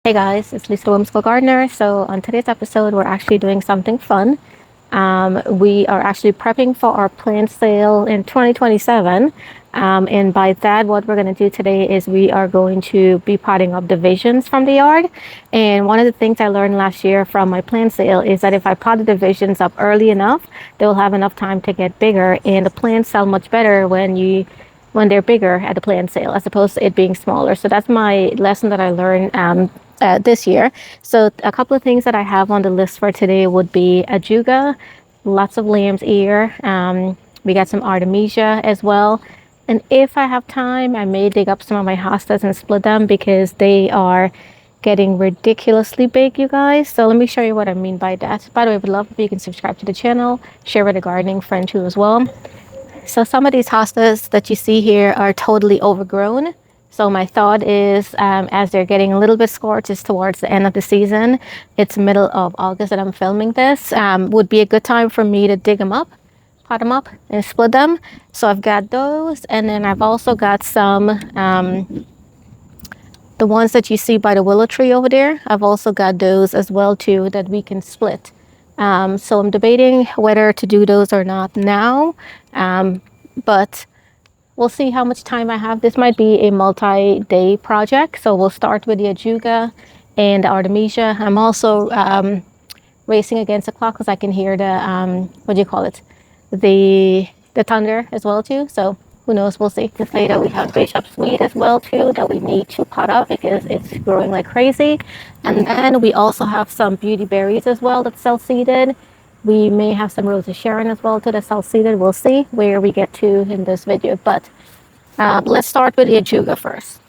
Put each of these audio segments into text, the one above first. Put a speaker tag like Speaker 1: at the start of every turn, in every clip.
Speaker 1: Hey guys, it's Lisa Whimsical Gardener. So on today's episode, we're actually doing something fun. We are actually prepping for our plant sale in 2027. And by that, what we're going to do today is we are going to be potting up divisions from the yard. And one of the things I learned last year from my plant sale is that if I pot the divisions up early enough, they'll have enough time to get bigger. And the plants sell much better when they're bigger at the plant sale as opposed to it being smaller. So that's my lesson that I learned this year. So a couple of things that I have on the list for today would be Ajuga, lots of lamb's ear. We got some Artemisia as well. And if I have time, I may dig up some of my hostas and split them because they are getting ridiculously big, you guys. So let me show you what I mean by that. By the way, I would love if you can subscribe to the channel, share with a gardening friend too as well. So some of these hostas that you see here are totally overgrown. So my thought is, as they're getting a little bit scorched, it's towards the end of the season. It's middle of August that I'm filming this. Would be a good time for me to dig them up, pot them up, and split them. So I've got those, and then I've also got some, the ones that you see by the willow tree over there. I've also got those as well too that we can split. So I'm debating whether to do those or not now, but we'll see how much time I have. This might be a multi-day project. So we'll start with the Ajuga and the Artemisia. I'm also racing against the clock because I can hear the, what do you call it? The thunder as well too. So who knows, we'll see. Just later we have Bishop's Weed as well too that we need to pot up because it's growing like crazy. And then we also have some beauty berries as well that's self-seeded. We may have some Rose of Sharon as well too that's self-seeded. We'll see where we get to in this video. But let's start with the Ajuga first.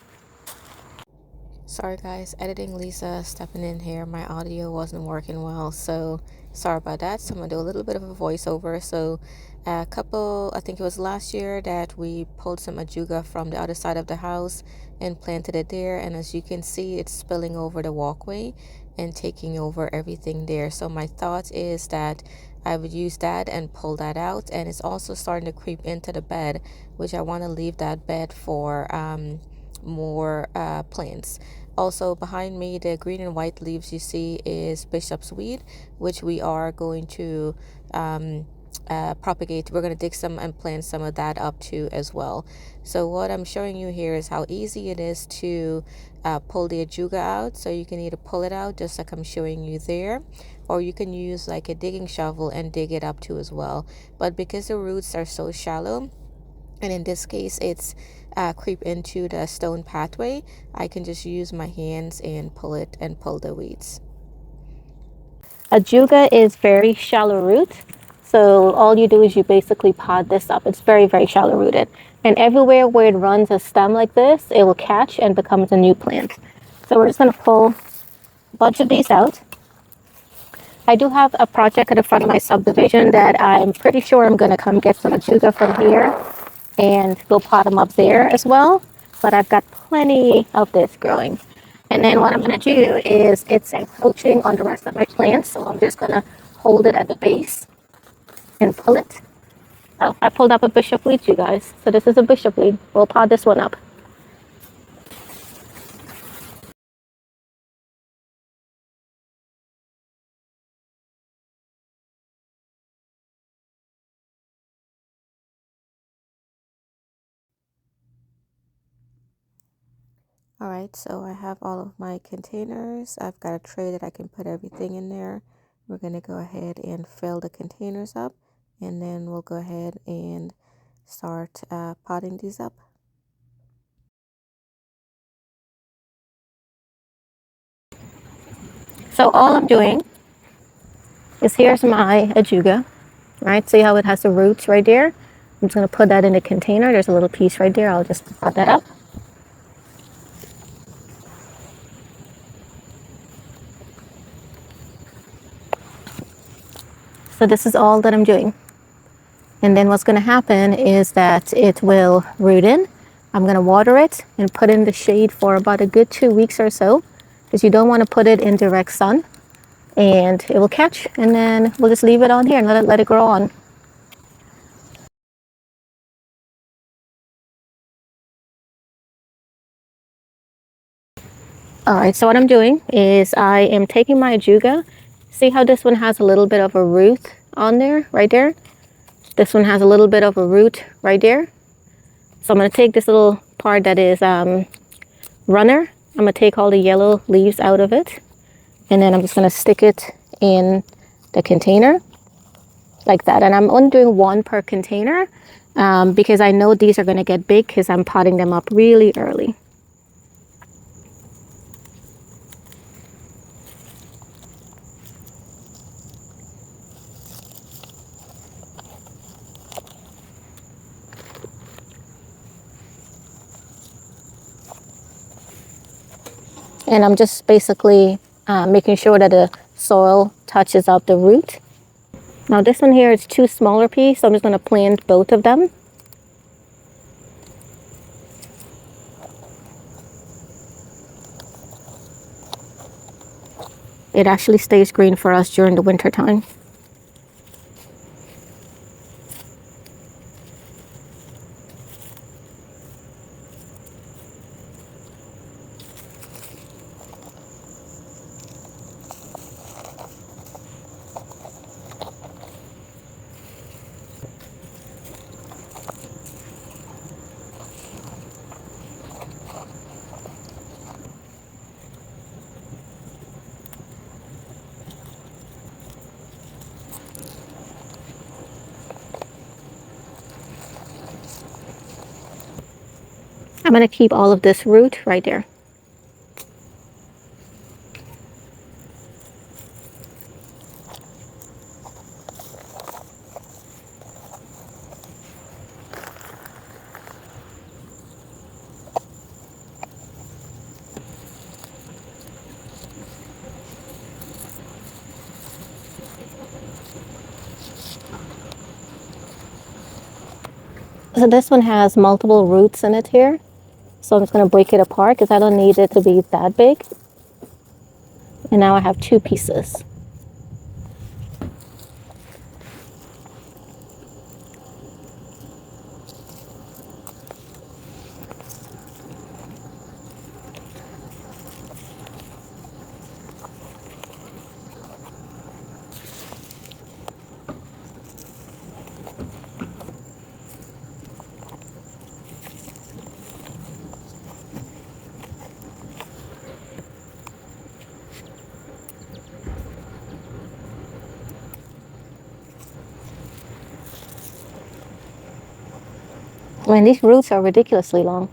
Speaker 2: Sorry guys, editing Lisa stepping in here. My audio wasn't working well, so sorry about that. So I'm gonna do a little bit of a voiceover. So I think it was last year that we pulled some Ajuga from the other side of the house and planted it there, and as you can see, it's spilling over the walkway and taking over everything there. So my thought is that I would use that and pull that out, and it's also starting to creep into the bed, which I want to leave that bed for more plants. Also behind me, the green and white leaves you see is bishop's weed, which we are going to propagate. We're going to dig some and plant some of that up too as well. So what I'm showing you here is how easy it is to pull the Ajuga out. So you can either pull it out just like I'm showing you there, or you can use like a digging shovel and dig it up too as well. But because the roots are so shallow, and in this case it's creep into the stone pathway, I can just use my hands and pull it and pull the weeds.
Speaker 1: Ajuga is very shallow root. So all you do is you basically pot this up. It's very, very shallow rooted. And everywhere where it runs a stem like this, it will catch and becomes a new plant. So we're just going to pull a bunch of these out. I do have a project at the front of my subdivision that I'm pretty sure I'm going to come get some Ajuga from here and go pot them up there as well. But I've got plenty of this growing. And then what I'm going to do is it's encroaching on the rest of my plants. So I'm just going to hold it at the base and pull it. Oh, I pulled up a bishop weed, you guys. So this is a bishop weed. We'll pot this one up.
Speaker 2: All right, so I have all of my containers. I've got a tray that I can put everything in there. We're going to go ahead and fill the containers up, and then we'll go ahead and start potting these up.
Speaker 1: So all I'm doing is here's my Ajuga, right? See how it has the roots right there? I'm just going to put that in a container. There's a little piece right there. I'll just pot that up. So this is all that I'm doing. And then what's going to happen is that it will root in. I'm going to water it and put it in the shade for about a good 2 weeks or so, because you don't want to put it in direct sun, and it will catch. And then we'll just leave it on here and let it grow on. All right, so what I'm doing is I am taking my Ajuga. See how this one has a little bit of a root on there, right there? This one has a little bit of a root right there. So I'm going to take this little part that is runner. I'm going to take all the yellow leaves out of it. And then I'm just going to stick it in the container like that. And I'm only doing one per container because I know these are going to get big because I'm potting them up really early. And I'm just basically making sure that the soil touches up the root. Now this one here is two smaller pieces, so I'm just going to plant both of them. It actually stays green for us during the winter time. I'm going to keep all of this root right there. So this one has multiple roots in it here. So I'm just going to break it apart because I don't need it to be that big. And now I have two pieces. I mean, these roots are ridiculously long.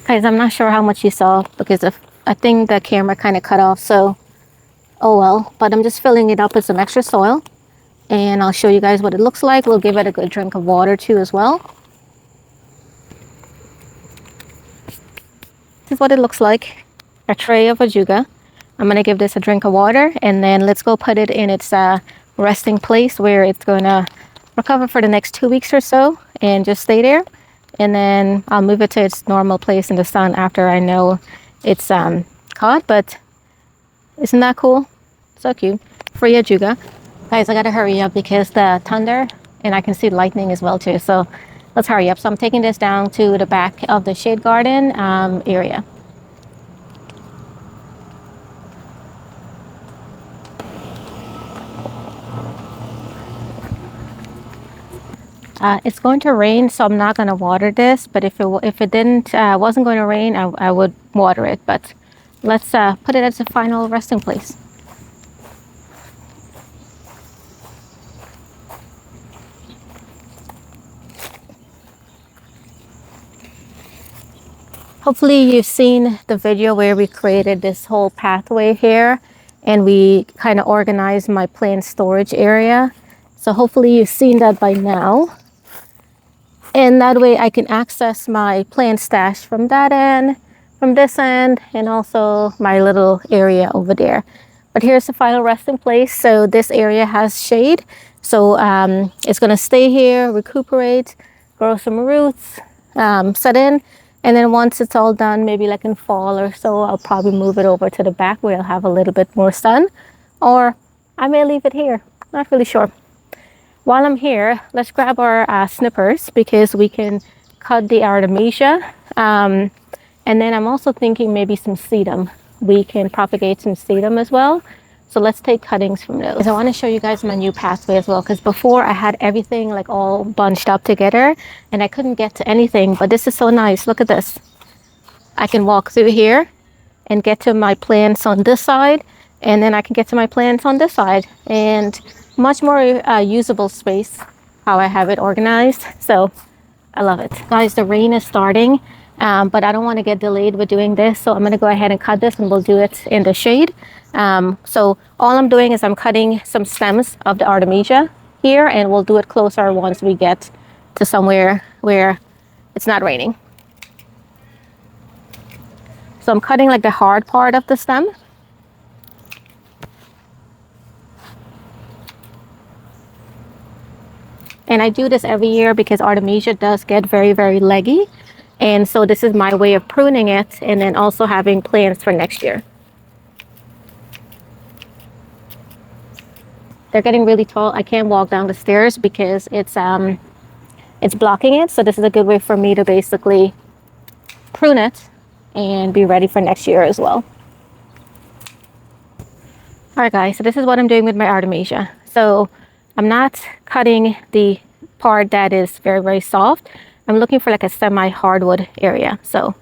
Speaker 1: Guys, I'm not sure how much you saw because I think the camera kind of cut off, so oh well. But I'm just filling it up with some extra soil and I'll show you guys what it looks like. We'll give it a good drink of water too as well. This is what it looks like, a tray of Ajuga. I'm going to give this a drink of water and then let's go put it in its resting place where it's going to recover for the next 2 weeks or so and just stay there. And then I'll move it to its normal place in the sun after I know it's caught. But isn't that cool? So cute. Free Ajuga. Guys, I gotta hurry up because the thunder and I can see lightning as well too. So let's hurry up. So I'm taking this down to the back of the shade garden area. It's going to rain, so I'm not going to water this. But if it wasn't going to rain, I would water it. But let's put it as a final resting place. Hopefully you've seen the video where we created this whole pathway here and we kind of organized my plant storage area. So hopefully you've seen that by now. And that way I can access my plant stash from that end, from this end, and also my little area over there. But here's the final resting place. So this area has shade. So it's going to stay here, recuperate, grow some roots, set in. And then once it's all done, maybe like in fall or so, I'll probably move it over to the back where I'll have a little bit more sun. Or I may leave it here. Not really sure. While I'm here, let's grab our snippers because we can cut the Artemisia. And then I'm also thinking maybe some sedum. We can propagate some sedum as well. So let's take cuttings from those. I want to show you guys my new pathway as well, because before I had everything like all bunched up together and I couldn't get to anything, but this is so nice. Look at this. I can walk through here and get to my plants on this side, and then I can get to my plants on this side, and much more usable space how I have it organized. So I love it. Guys, the rain is starting, but I don't want to get delayed with doing this, so I'm going to go ahead and cut this and we'll do it in the shade. So all I'm doing is I'm cutting some stems of the Artemisia here, and we'll do it closer once we get to somewhere where it's not raining. So I'm cutting like the hard part of the stem. And I do this every year because Artemisia does get very, very leggy. And so this is my way of pruning it and then also having plans for next year. They're getting really tall. I can't walk down the stairs because it's blocking it. So this is a good way for me to basically prune it and be ready for next year as well. All right, guys, so this is what I'm doing with my Artemisia. So I'm not cutting the part that is very, very soft. I'm looking for like a semi-hardwood area. So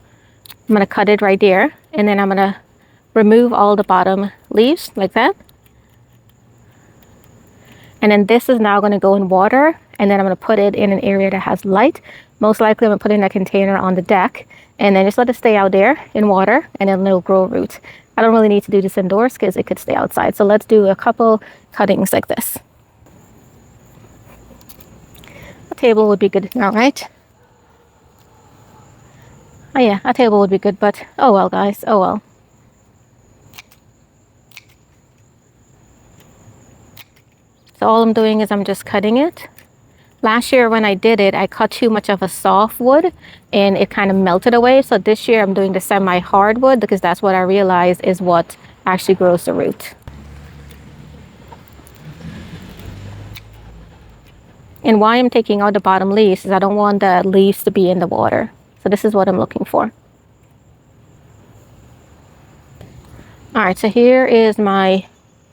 Speaker 1: I'm going to cut it right there, and then I'm going to remove all the bottom leaves like that. And then this is now going to go in water, and then I'm going to put it in an area that has light. Most likely I'm going to put it in a container on the deck, and then just let it stay out there in water, and then it'll grow roots. I don't really need to do this indoors because it could stay outside. So let's do a couple cuttings like this. A table would be good now, right? Oh yeah, a table would be good, but oh well, guys, oh well. So all I'm doing is I'm just cutting it. Last year when I did it, I cut too much of a soft wood and it kind of melted away. So this year I'm doing the semi-hardwood because that's what I realized is what actually grows the root. And why I'm taking out the bottom leaves is I don't want the leaves to be in the water. So this is what I'm looking for. All right, so here is my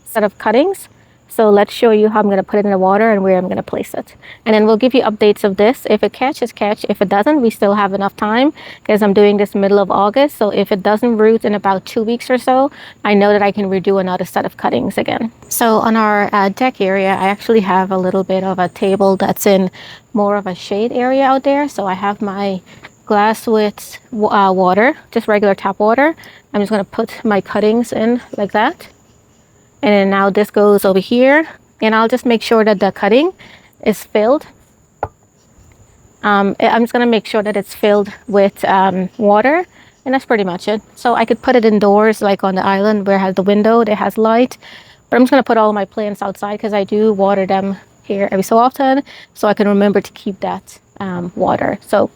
Speaker 1: set of cuttings. So let's show you how I'm going to put it in the water and where I'm going to place it. And then we'll give you updates of this. If it catches, catch. If it doesn't, we still have enough time because I'm doing this middle of August. So if it doesn't root in about 2 weeks or so, I know that I can redo another set of cuttings again. So on our deck area, I actually have a little bit of a table that's in more of a shade area out there. So I have my glass with water, just regular tap water. I'm just going to put my cuttings in like that. And then now this goes over here, and I'll just make sure that the cutting is filled. I'm just going to make sure that it's filled with water, and that's pretty much it. So I could put it indoors, like on the island where it has the window that has light. But I'm just going to put all my plants outside because I do water them here every so often, so I can remember to keep that water. So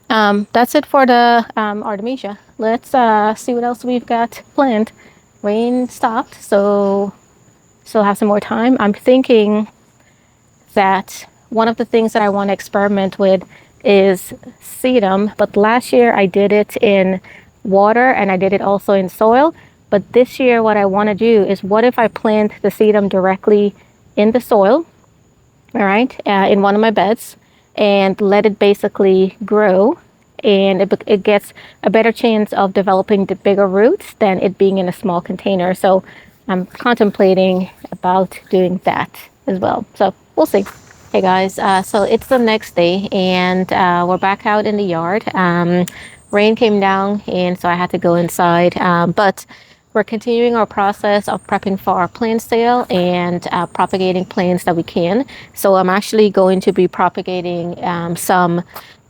Speaker 1: that's it for the Artemisia. Let's see what else we've got planned. Rain stopped, so still have some more time. I'm thinking that one of the things that I want to experiment with is sedum, but last year I did it in water and I did it also in soil. But this year what I want to do is, what if I plant the sedum directly in the soil, all right, in one of my beds, and let it basically grow, and it gets a better chance of developing the bigger roots than it being in a small container. So I'm contemplating about doing that as well. So we'll see. Hey guys, so it's the next day and we're back out in the yard. Rain came down and so I had to go inside, but we're continuing our process of prepping for our plant sale and propagating plants that we can. So I'm actually going to be propagating some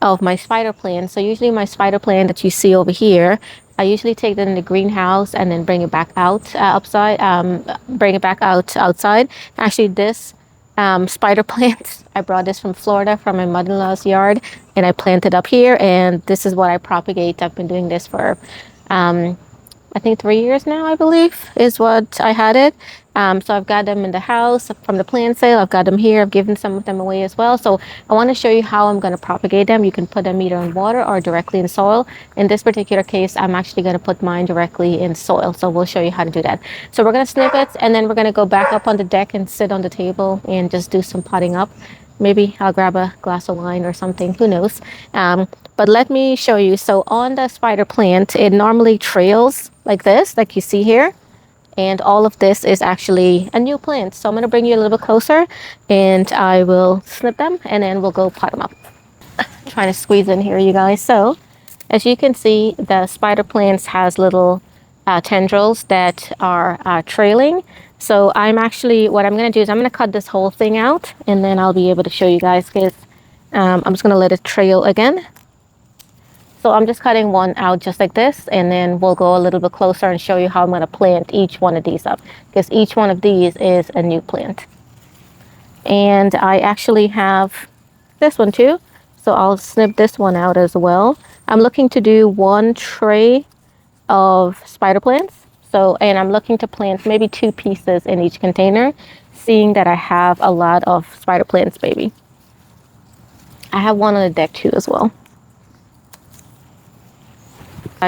Speaker 1: of my spider plants. So usually my spider plant that you see over here, I usually take them in the greenhouse and then bring it back out outside. Actually, this spider plant. I brought this from Florida from my mother-in-law's yard, and I planted up here, and this is what I propagate. I've been doing this for I think 3 years now, I believe, is what I had it. So I've got them in the house from the plant sale. I've got them here. I've given some of them away as well. So I want to show you how I'm going to propagate them. You can put them either in water or directly in soil. In this particular case, I'm actually going to put mine directly in soil. So we'll show you how to do that. So we're going to snip it, and then we're going to go back up on the deck and sit on the table and just do some potting up. Maybe I'll grab a glass of wine or something, who knows. But let me show you. So on the spider plant, it normally trails like this, like you see here. And all of this is actually a new plant. So I'm going to bring you a little bit closer, and I will snip them, and then we'll go pot them up. Trying to squeeze in here, you guys. So as you can see, the spider plants has little tendrils that are trailing. So what I'm going to do is I'm going to cut this whole thing out, and then I'll be able to show you guys, because I'm just going to let it trail again. So I'm just cutting one out just like this, and then we'll go a little bit closer and show you how I'm going to plant each one of these up, because each one of these is a new plant. And I actually have this one too, so I'll snip this one out as well. I'm looking to do 1 tray of spider plants. And I'm looking to plant maybe 2 pieces in each container, seeing that I have a lot of spider plants, baby. I have one on the deck too as well.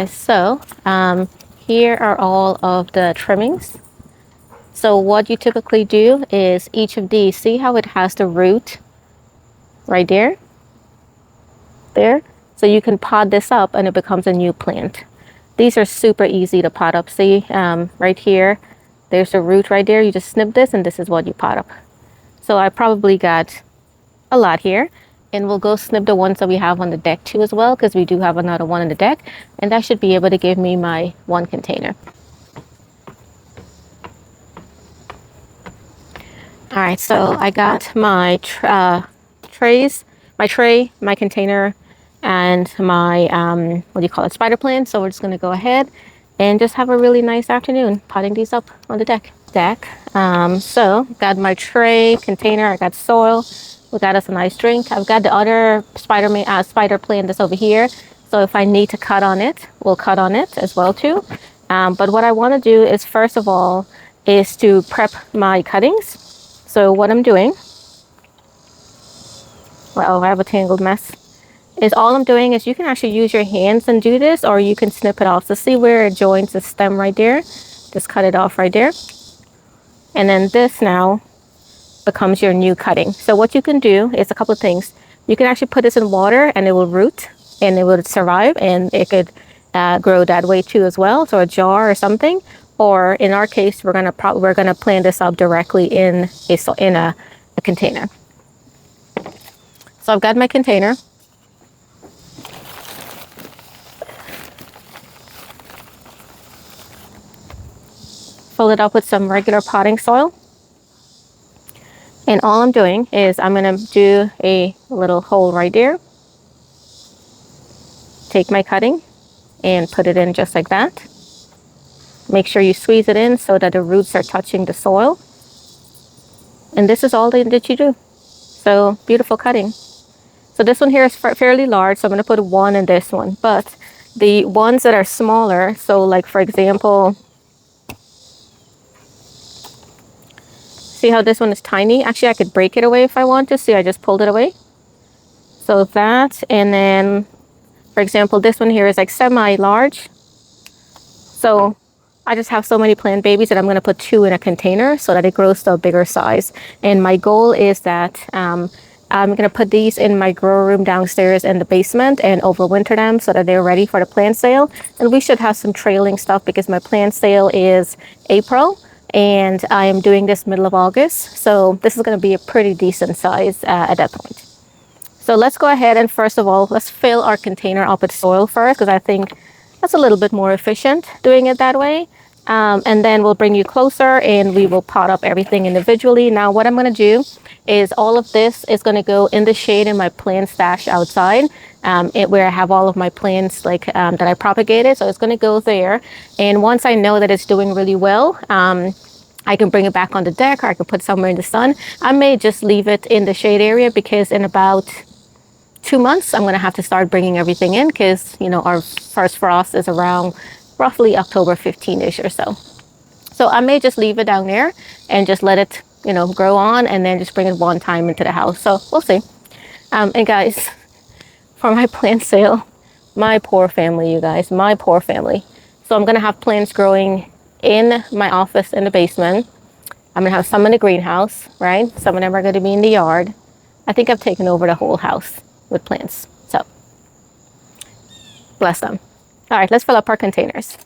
Speaker 1: So here are all of the trimmings. So what you typically do is each of these, see how it has the root right there? So you can pot this up and it becomes a new plant. These are super easy to pot up. See, right here, there's a root right there. You just snip this, and this is what you pot up. So I probably got a lot here. And we'll go snip the ones that we have on the deck too as well, because we do have another one on the deck. And that should be able to give me my 1 container. All right, so I got my tray, my container, and my, what do you call it, spider plant. So we're just going to go ahead and just have a really nice afternoon potting these up on the deck. So got my tray, container, I got soil. We got us a nice drink. I've got the other spider plant that's over here. So if I need to cut on it, we'll cut on it as well too. But what I want to do is, first of all, is to prep my cuttings. So what I'm doing, well, I have a tangled mess, is all I'm doing is you can actually use your hands and do this, or you can snip it off. So see where it joins the stem right there? Just cut it off right there. And then this now becomes your new cutting. So what you can do is a couple of things. You can actually put this in water and it will root and it will survive, and it could grow that way too as well. So a jar or something. Or in our case, we're gonna plant this up directly in a container. So I've got my container. Fill it up with some regular potting soil. And all I'm doing is I'm going to do a little hole right there. Take my cutting and put it in just like that. Make sure you squeeze it in so that the roots are touching the soil. And this is all that you do. So beautiful cutting. So this one here is fairly large, so I'm going to put 1 in this one. But the ones that are smaller, so like for example, see how this one is tiny? Actually, I could break it away if I want to. See, I just pulled it away. So that, and then, for example, this one here is like semi-large. So I just have so many plant babies that I'm going to put 2 in a container so that it grows to a bigger size. And my goal is that I'm going to put these in my grow room downstairs in the basement and overwinter them so that they're ready for the plant sale. And we should have some trailing stuff because my plant sale is April. And I am doing this middle of August. So this is going to be a pretty decent size at that point. So let's go ahead and first of all, let's fill our container up with soil first, because I think that's a little bit more efficient doing it that way. And then we'll bring you closer and we will pot up everything individually. Now what I'm going to do is all of this is going to go in the shade in my plant stash outside, where I have all of my plants that I propagated. So it's going to go there. And once I know that it's doing really well, I can bring it back on the deck, or I can put somewhere in the sun. I may just leave it in the shade area because in about 2 months, I'm going to have to start bringing everything in because, you know, our first frost is around roughly October 15-ish or so. So I may just leave it down there and just let it, you know, grow on and then just bring it one time into the house. So we'll see. And guys, for my plant sale, my poor family, you guys, my poor family. So I'm going to have plants growing in my office in the basement. I'm going to have some in the greenhouse, right? Some of them are going to be in the yard. I think I've taken over the whole house with plants. So bless them. All right, let's fill up our containers.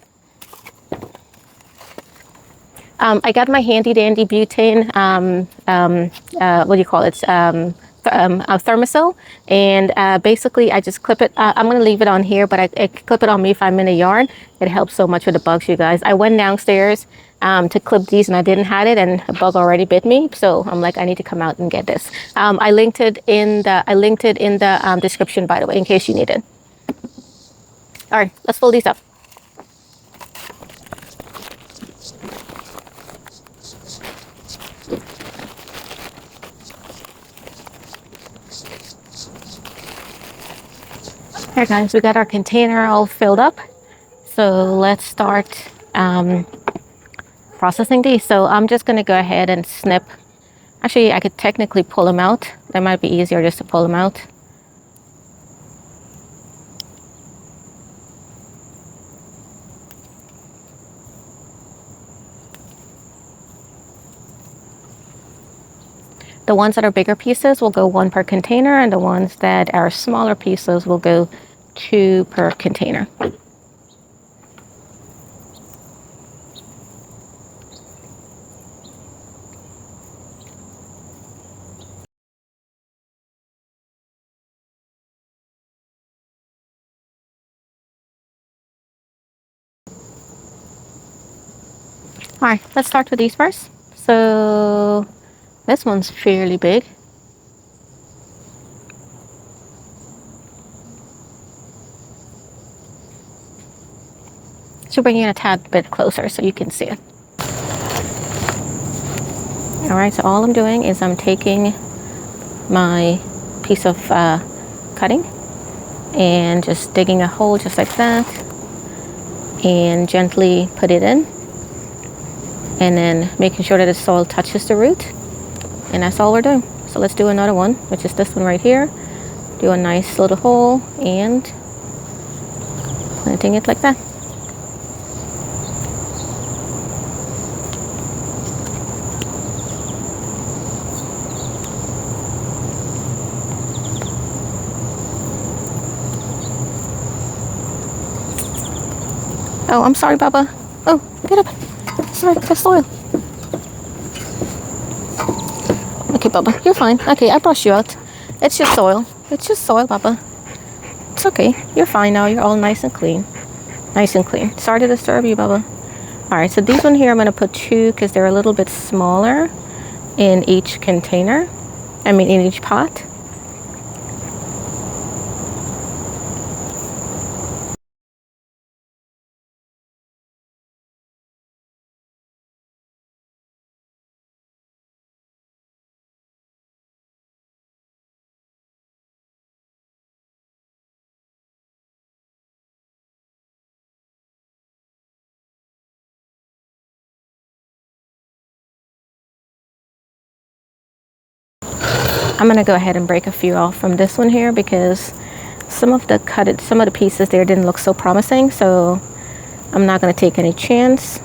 Speaker 1: I got my handy dandy butane, what do you call it? A thermosol, and basically I just clip it. I'm gonna leave it on here, but I clip it on me if I'm in a yard. It helps so much with the bugs, you guys. I went downstairs to clip these, and I didn't have it, and a bug already bit me. So I'm like, I need to come out and get this. I linked it in the description, by the way, in case you need it. All right, let's fold these up. All right, guys, we got our container all filled up. So let's start processing these. So I'm just going to go ahead and snip. Actually, I could technically pull them out. That might be easier just to pull them out. The ones that are bigger pieces will go 1 per container, and the ones that are smaller pieces will go 2 per container. All right, let's start with these first. So this one's fairly big. So bring it a tad bit closer so you can see it. All right, so all I'm doing is I'm taking my piece of cutting and just digging a hole just like that and gently put it in, and then making sure that the soil touches the root, and that's all we're doing. So let's do another one, which is this one right here. Do a nice little hole and planting it like that. Oh, I'm sorry, Baba. Oh, get up. Sorry, there's soil. Okay, Baba, you're fine. Okay, I brushed you out. It's just soil. It's just soil, Baba. It's okay. You're fine now. You're all nice and clean. Nice and clean. Sorry to disturb you, Baba. All right, so these one here, I'm going to put 2 because they're a little bit smaller in each container. I mean, in each pot. I'm going to go ahead and break a few off from this one here because some of the pieces there didn't look so promising, so I'm not going to take any chance.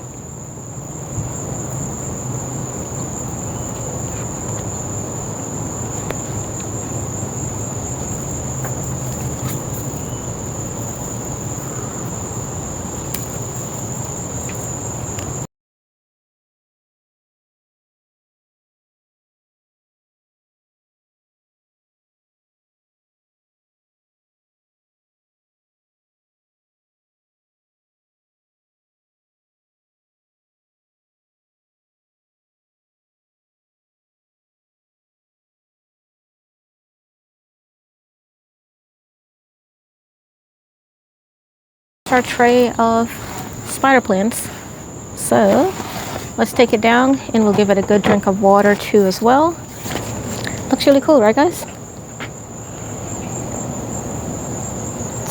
Speaker 1: Our tray of spider plants. So let's take it down and we'll give it a good drink of water too as well. Looks really cool, right guys?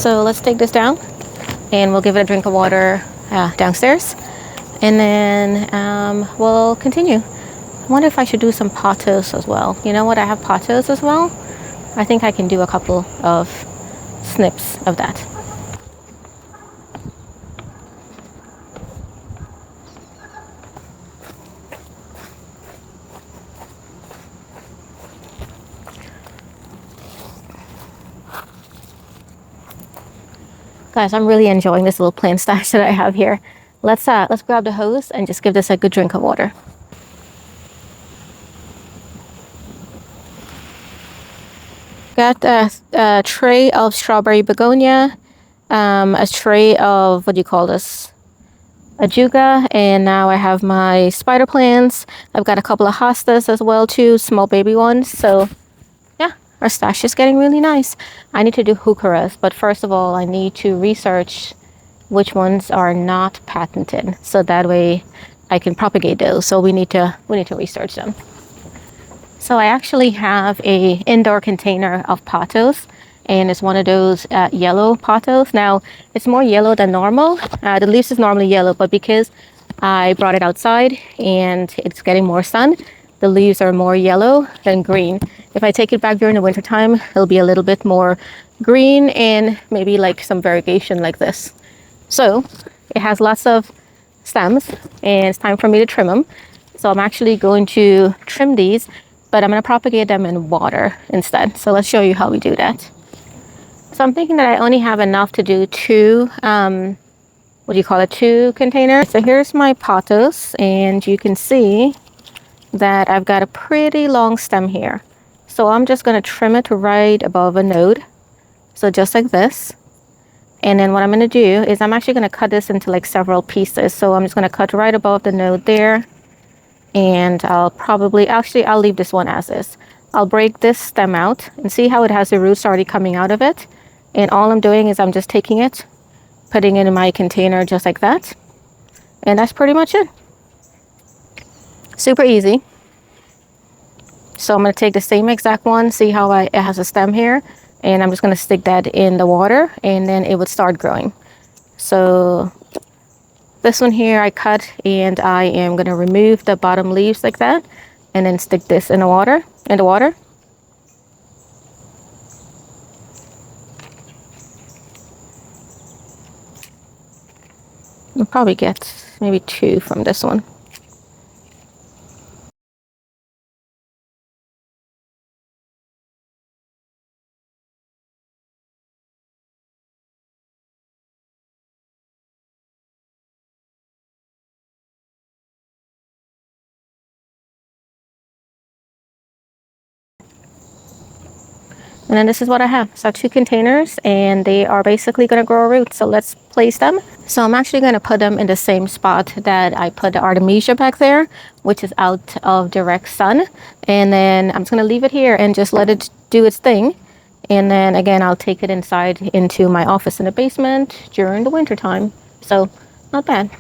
Speaker 1: So let's take this down and we'll give it a drink of water downstairs, and then we'll continue. I wonder if I should do some pothos as well. You know what, I have pothos as well. I think I can do a couple of snips of that. Guys, I'm really enjoying this little plant stash that I have here. Let's grab the hose and just give this a good drink of water. Got a tray of strawberry begonia, a tray of, what do you call this, Ajuga, and now I have my spider plants. I've got a couple of hostas as well too, small baby ones. So yeah, our stash is getting really nice. I need to do heucheras, but first of all I need to research which ones are not patented, so that way I can propagate those. So we need to research them. So I actually have a indoor container of pothos, and it's one of those yellow pothos. Now it's more yellow than normal. The leaves is normally yellow, but because I brought it outside and it's getting more sun, the leaves are more yellow than green. If I take it back during the winter time, it'll be a little bit more green and maybe like some variegation like this. So it has lots of stems and it's time for me to trim them. So I'm actually going to trim these, but I'm going to propagate them in water instead. So let's show you how we do that. So I'm thinking that I only have enough to do two, two containers. So here's my pothos, and you can see that I've got a pretty long stem here. So I'm just going to trim it right above a node. So just like this. And then what I'm going to do is I'm actually going to cut this into like several pieces. So I'm just going to cut right above the node there. And I'll leave this one as is. I'll break this stem out and see how it has the roots already coming out of it. And all I'm doing is I'm just taking it, putting it in my container just like that. And that's pretty much it. Super easy. So I'm going to take the same exact one, see how it has a stem here. And I'm just going to stick that in the water and then it would start growing. So this one here I cut, and I am going to remove the bottom leaves like that and then stick this in the water. We'll probably get maybe 2 from this one. And then this is what I have. So 2 containers, and they are basically going to grow roots. So let's place them. So I'm actually going to put them in the same spot that I put the Artemisia back there, which is out of direct sun. And then I'm just going to leave it here and just let it do its thing. And then again, I'll take it inside into my office in the basement during the winter time. So not bad.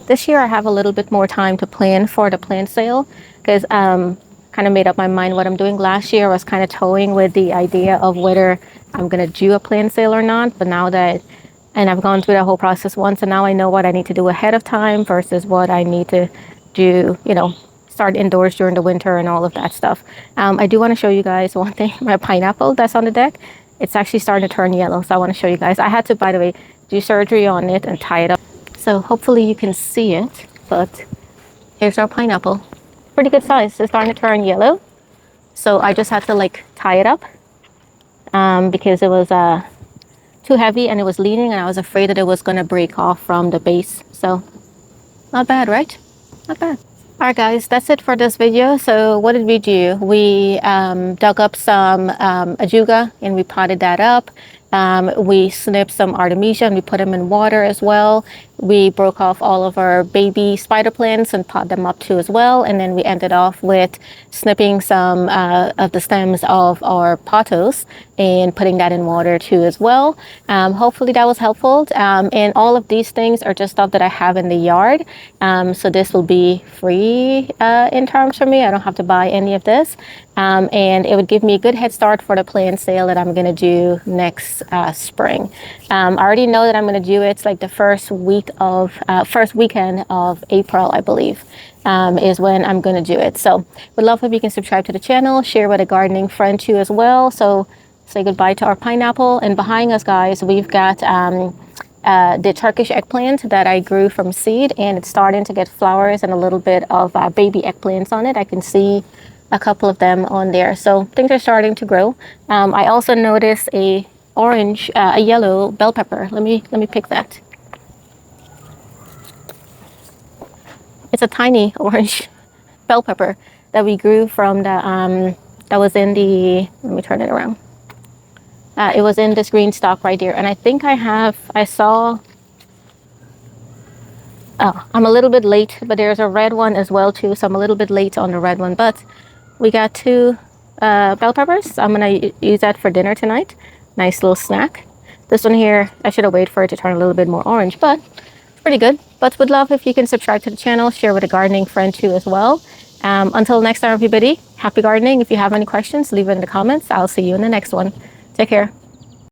Speaker 1: This year I have a little bit more time to plan for the plant sale, because kind of made up my mind what I'm doing. Last year I was kind of toying with the idea of whether I'm going to do a plant sale or not, but now that, and I've gone through that whole process once, and now I know what I need to do ahead of time versus what I need to do, start indoors during the winter and all of that stuff. I do want to show you guys one thing. My pineapple that's on the deck, it's actually starting to turn yellow, so I want to show you guys. I had to, by the way, do surgery on it and tie it up. So hopefully you can see it, but here's our pineapple. Pretty good size. It's starting to turn yellow. So I just had to like tie it up because it was too heavy and it was leaning, and I was afraid that it was going to break off from the base. So not bad, right? Not bad. All right, guys, that's it for this video. So what did we do? We dug up some Ajuga and we potted that up. We snipped some Artemisia and we put them in water as well. we broke off all of our baby spider plants and pot them up too as well. And then we ended off with snipping some of the stems of our pothos and putting that in water too as well. Hopefully that was helpful. And all of these things are just stuff that I have in the yard. So this will be free in terms for me. I don't have to buy any of this. And it would give me a good head start for the plant sale that I'm going to do next spring. I already know that I'm going to do it like the first weekend of April, I believe, is when I'm going to do it. So would love if you can subscribe to the channel, share with a gardening friend too as well. So say goodbye to our pineapple. And behind us, guys, we've got the Turkish eggplant that I grew from seed, and it's starting to get flowers and a little bit of baby eggplants on it. I can see a couple of them on there, so things are starting to grow. I also noticed a yellow bell pepper. Let me pick that. It's a tiny orange bell pepper that we grew from the that was in the, let me turn it around. It was in this green stalk right here, and I think I saw, oh, I'm a little bit late, but there's a red one as well too, so I'm a little bit late on the red one, but we got two bell peppers. I'm gonna use that for dinner tonight. Nice little snack. This one here, I should have waited for it to turn a little bit more orange, but it's pretty good. But would love if you can subscribe to the channel, share with a gardening friend too as well. Until next time, everybody, happy gardening. If you have any questions, leave it in the comments. I'll see you in the next one. Take care.